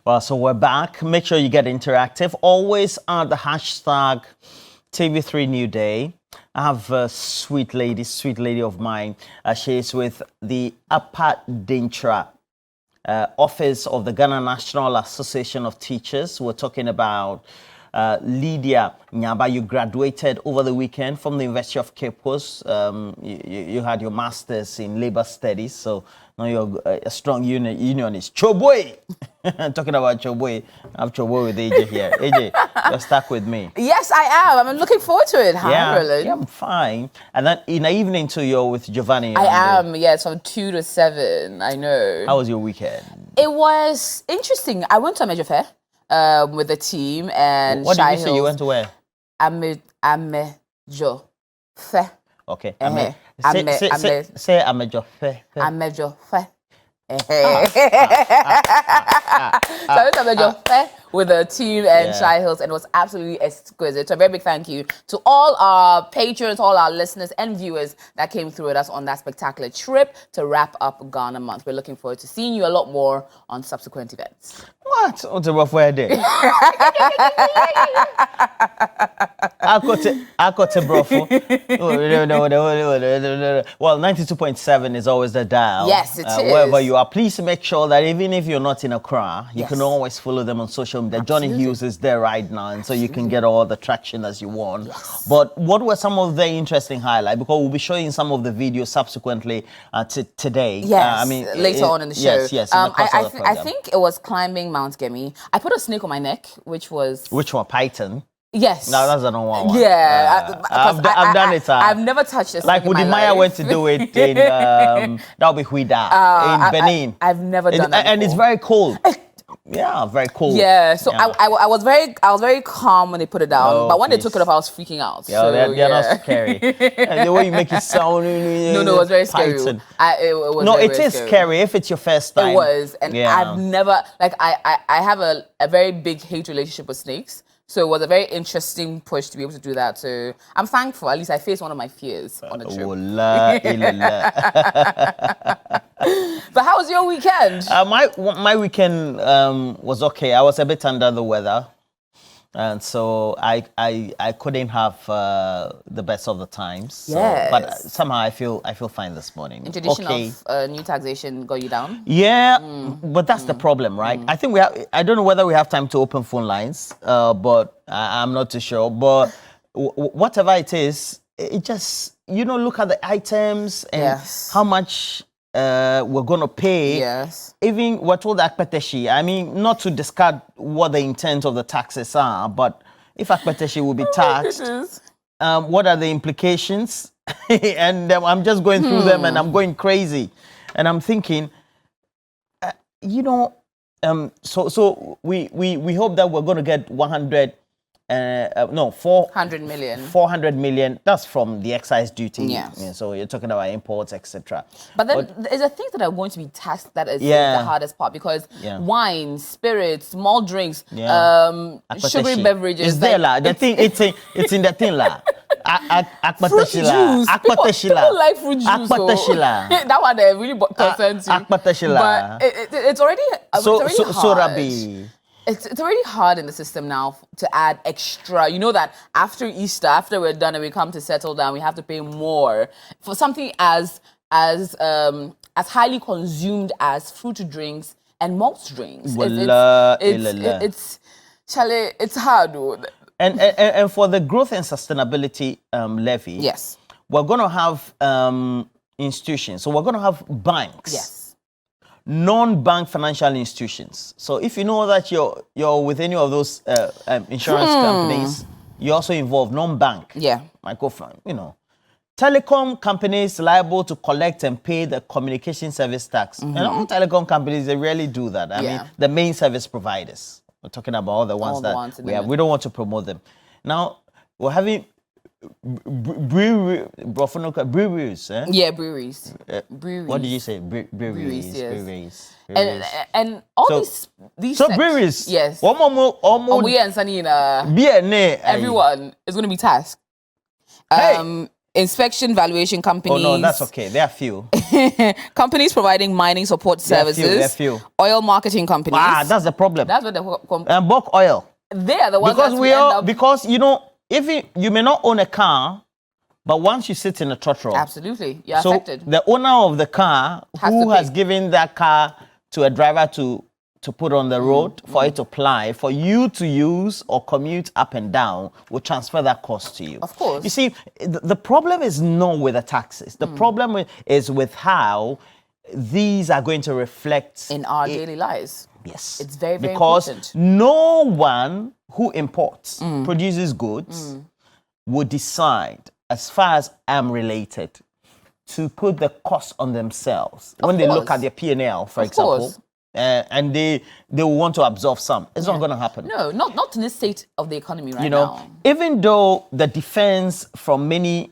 Well, so we're back. Make sure you get interactive. Always add the hashtag TV3Newday. I have a sweet lady of mine. She is with the Upper Dintra Office of the Ghana National Association of Teachers. We're talking about Lydia Nyaba. You graduated over the weekend from the University of Cape Coast. You had your master's in labor studies, so now you're a strong unionist. Choboy! Talking about Choboy, I have Choboy with AJ here. AJ, you're stuck with me. Yes, I am. I'm looking forward to it. Hi, Roland. Yeah, I'm fine. And then in the evening too, you're with Giovanni. I am, yes, from 2 to 7, I know. How was your weekend? It was interesting. I went to a major fair with the team and what did you say you went to where? A major fair. Okay. Say a major fair. A major fair. So I went to a major fair with the team and Shy Hills, and it was absolutely exquisite. So a very big thank you to all our patrons, all our listeners and viewers that came through with us on that spectacular trip to wrap up Ghana Month. We're looking forward to seeing you a lot more on subsequent events. What? What's a rough way there? I got a brofo. Well, 92.7 is always the dial. Yes, it is. Wherever you are, please make sure that even if you're not in Accra, you can always follow them on social media. Johnny Hughes is there right now, and so you can get all the traction as you want. Yes. But what were some of the interesting highlights? Because we'll be showing some of the videos subsequently today. Yes, I mean, later on in the show. Yes. I think it was climbing Mount Gemi. I put a snake on my neck, which was... Which one? Python? Yes. No, that's the normal one. Yeah. I've done it. I've never touched a snake like in my Udimaya life. went to do it in, that'll be Huida, in Benin. I've never done that and before. it's very cold. Yeah, very cold. Yeah, so yeah. I was very calm when they put it down, but when they took it off, I was freaking out. Yeah, so, they're not scary. The way you make it sound. No, it was very scary. It was no, very, it is scary if it's your first time. It was, and I've never I have a very big hate relationship with snakes. So it was a very interesting push to be able to do that. So I'm thankful. At least I faced one of my fears on the trip. But how was your weekend? My weekend was okay. I was a bit under the weather, and so I couldn't have the best of the times. So, yes. But somehow I feel fine this morning. Introduction of new taxation got you down? Yeah, but that's the problem, right? I think I don't know whether we have time to open phone lines, but I'm not too sure. But whatever it is, it just, look at the items and how much we're going to pay. Yes. Even we're told Akpeteshi, I mean, not to discard what the intent of the taxes are, but if Akpeteshi will be taxed, what are the implications? And I'm just going through them and I'm going crazy. And I'm thinking, so we hope that we're going to get 400 million. 400 million. That's from the excise duty. Yes. Yeah, so you're talking about imports, etc. But then there's a things that are going to be taxed that is the hardest part, because wine, spirits, malt drinks, sugary beverages. It's there, la. The thing, it's in the thing, la. Fruit juice. People like fruit juice. That one really concerns you. But it's already hard. It's already hard in the system now to add extra. You know that after Easter, after we're done and we come to settle down, we have to pay more for something as highly consumed as fruit drinks and malt drinks. It's hard. And for the growth and sustainability levy, yes, we're going to have institutions. So we're going to have banks. Yes. Non-bank financial institutions. So if you know that you're with any of those insurance companies, you're also involved. Non-bank. Yeah. Microphone. Telecom companies liable to collect and pay the communication service tax. And all telecom companies, they rarely do that. I mean, the main service providers. We're talking about all the ones that we have. We don't want to promote them. Now, we're having breweries. Yeah, breweries. Breweries. What did you say? Breweries. Yes. Breweries. And all these. So breweries. Yes. Everyone is going to be tasked. Hey. inspection valuation companies. Oh no, that's okay. There are few. Companies providing mining support services. There are few. Oil marketing companies. That's the problem. That's what the bulk oil. They are the ones because you know, if you may not own a car, but once you sit in a throttle, absolutely, you're affected. The owner of the car who has given that car to a driver to put on the road for it to ply, for you to use or commute up and down, will transfer that cost to you. Of course. You see, the problem is not with the taxes. The problem is with how these are going to reflect in our daily lives. Yes. It's very, very because important. no one who imports, produces goods, would decide, as far as I'm related, to put the cost on themselves. When they look at their P&L, for example, and they will want to absorb some. It's not going to happen. No, not in this state of the economy right now. Even though the defense from many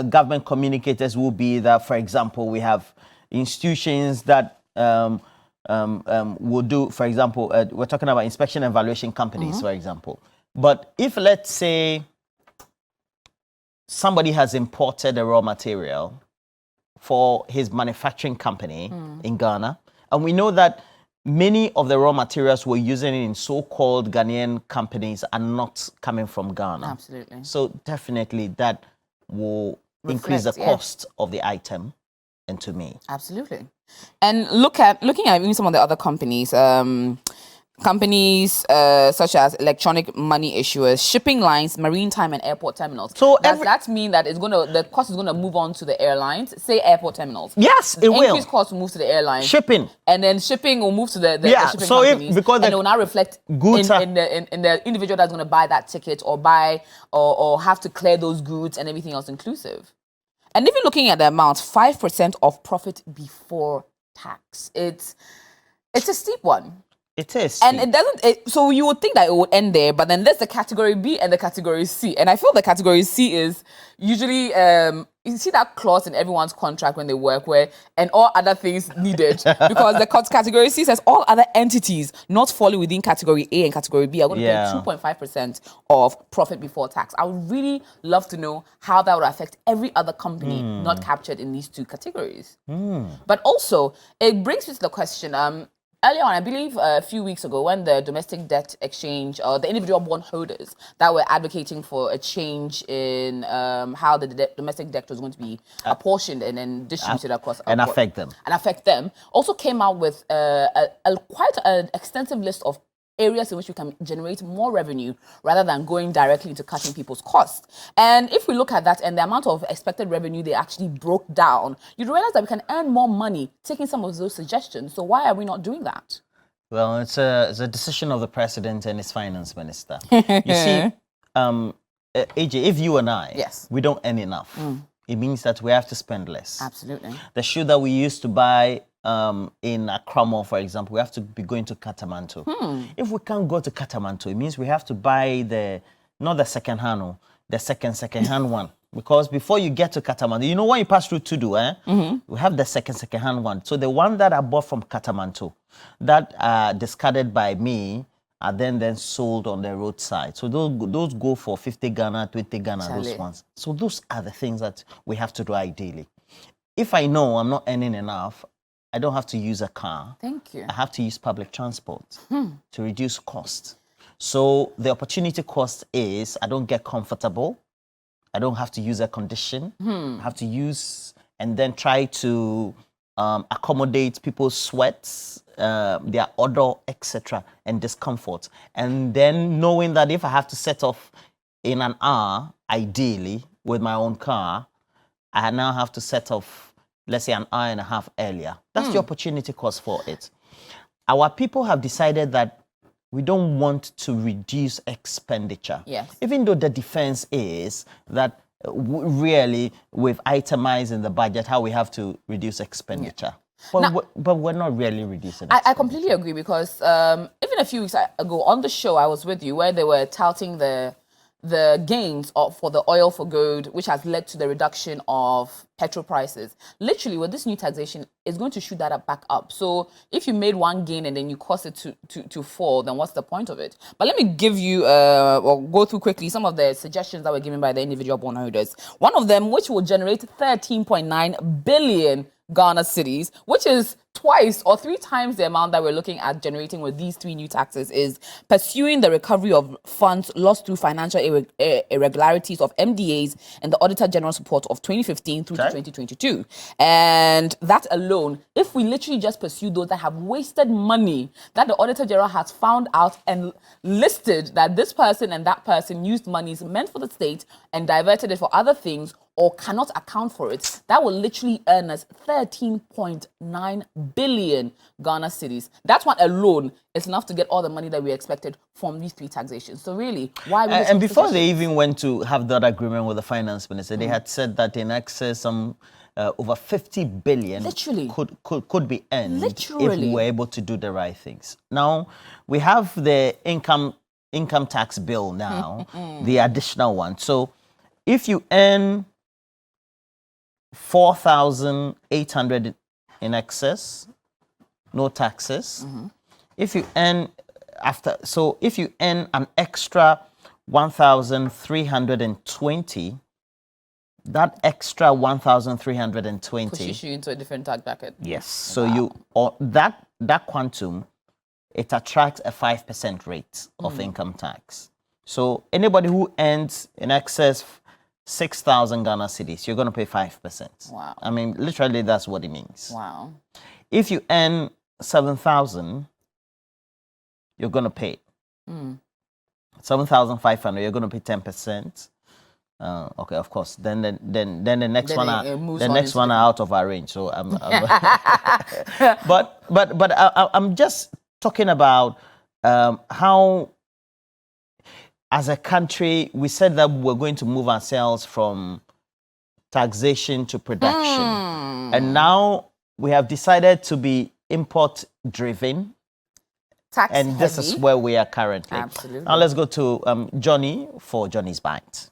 government communicators will be that, for example, we have institutions that will do, for example, we're talking about inspection and valuation companies, for example. But if, let's say, somebody has imported a raw material for his manufacturing company in Ghana, and we know that many of the raw materials we're using in so-called Ghanaian companies are not coming from Ghana. Absolutely. So definitely that will increase the cost of the item, and to me. Absolutely. And looking at even some of the other companies, such as electronic money issuers, shipping lines, maritime and airport terminals. So does that mean that the cost is gonna move on to the airlines? Say airport terminals. Yes, it will. Increased cost will move to the airlines. Shipping. And then shipping will move to the shipping companies. And it will now reflect goods in the individual that's gonna buy that ticket or buy or have to clear those goods and everything else inclusive. And even looking at the amount, 5% of profit before tax. It's a steep one. It is. And it doesn't, so you would think that it would end there, but then there's the category B and the category C. And I feel the category C is usually, you see that clause in everyone's contract when they work where, and all other things needed. Because the category C says all other entities not falling within category A and category B are going to pay 2.5% of profit before tax. I would really love to know how that would affect every other company not captured in these two categories. But also, it brings me to the question, earlier on, I believe a few weeks ago, when the domestic debt exchange, or the individual bond holders that were advocating for a change in how the domestic debt was going to be apportioned and then distributed across and affect them, also came out with quite an extensive list of areas in which we can generate more revenue rather than going directly into cutting people's costs. And if we look at that and the amount of expected revenue they actually broke down, you'd realize that we can earn more money taking some of those suggestions. So why are we not doing that? Well, it's a decision of the president and his finance minister. You see, AJ, if you and I, we don't earn enough, it means that we have to spend less. Absolutely. The shoe that we used to buy in Accra Mall, for example, we have to be going to Katamanto. If we can't go to Katamanto, it means we have to buy not the second-hand, the second-hand one. Because before you get to Katamanto, you know when you pass through Tudu, we have the second-hand one. So the one that I bought from Katamanto, that are discarded by me, are then sold on the roadside. So those go for 50 Ghana, 20 Ghana, those ones. So those are the things that we have to do ideally. If I know I'm not earning enough, I don't have to use a car. Thank you. I have to use public transport to reduce cost. So the opportunity cost is I don't get comfortable. I don't have to use air condition. I have to use and then try to accommodate people's sweats, their odor, etc., and discomfort. And then knowing that if I have to set off in an hour, ideally, with my own car, I now have to set off, let's say, an hour and a half earlier. That's the opportunity cost for it. Our people have decided that we don't want to reduce expenditure. Yes. Even though the defense is that really we've itemized in the budget how we have to reduce expenditure. But we're not really reducing it. I completely agree because even a few weeks ago on the show I was with you where they were touting the the gains for the oil for good, which has led to the reduction of petrol prices. Literally, with this new taxation, it's going to shoot that back up. So if you made one gain and then you cause it to fall, then what's the point of it? But let me give you, or go through quickly some of the suggestions that were given by the individual bondholders. One of them, which will generate 13.9 billion Ghana cedis, which is twice or 3 times the amount that we're looking at generating with these 3 new taxes, is pursuing the recovery of funds lost through financial irregularities of MDAs and the Auditor General's report of 2015 through to 2022. And that alone, if we literally just pursue those that have wasted money, that the Auditor General has found out and listed that this person and that person used monies meant for the state and diverted it for other things, or cannot account for it, that will literally earn us 13.9 billion Ghana cedis. That one alone is enough to get all the money that we expected from these 3 taxations. So really, why? And before they even went to have that agreement with the finance minister, they had said that in excess over 50 billion literally could be earned if we were able to do the right things. Now we have the income tax bill now, the additional one. So if you earn 4,800 in excess, no taxes. If you earn if you earn an extra 1,320, that extra 1,320 pushes you into a different tax bracket. Yes. So that quantum, it attracts a 5% rate of income tax. So anybody who earns in excess 6,000 Ghana cedis, you're going to pay 5%. Wow. I mean, literally, that's what it means. Wow. If you earn 7,000, you're going to pay 7,500. You're going to pay 10%. Okay, of course. Then the next one are out of our range. So but I'm just talking about how, as a country, we said that we're going to move ourselves from taxation to production. And now we have decided to be import-driven. Tax and heavy. This is where we are currently. Absolutely. Now let's go to Johnny for Johnny's Bite.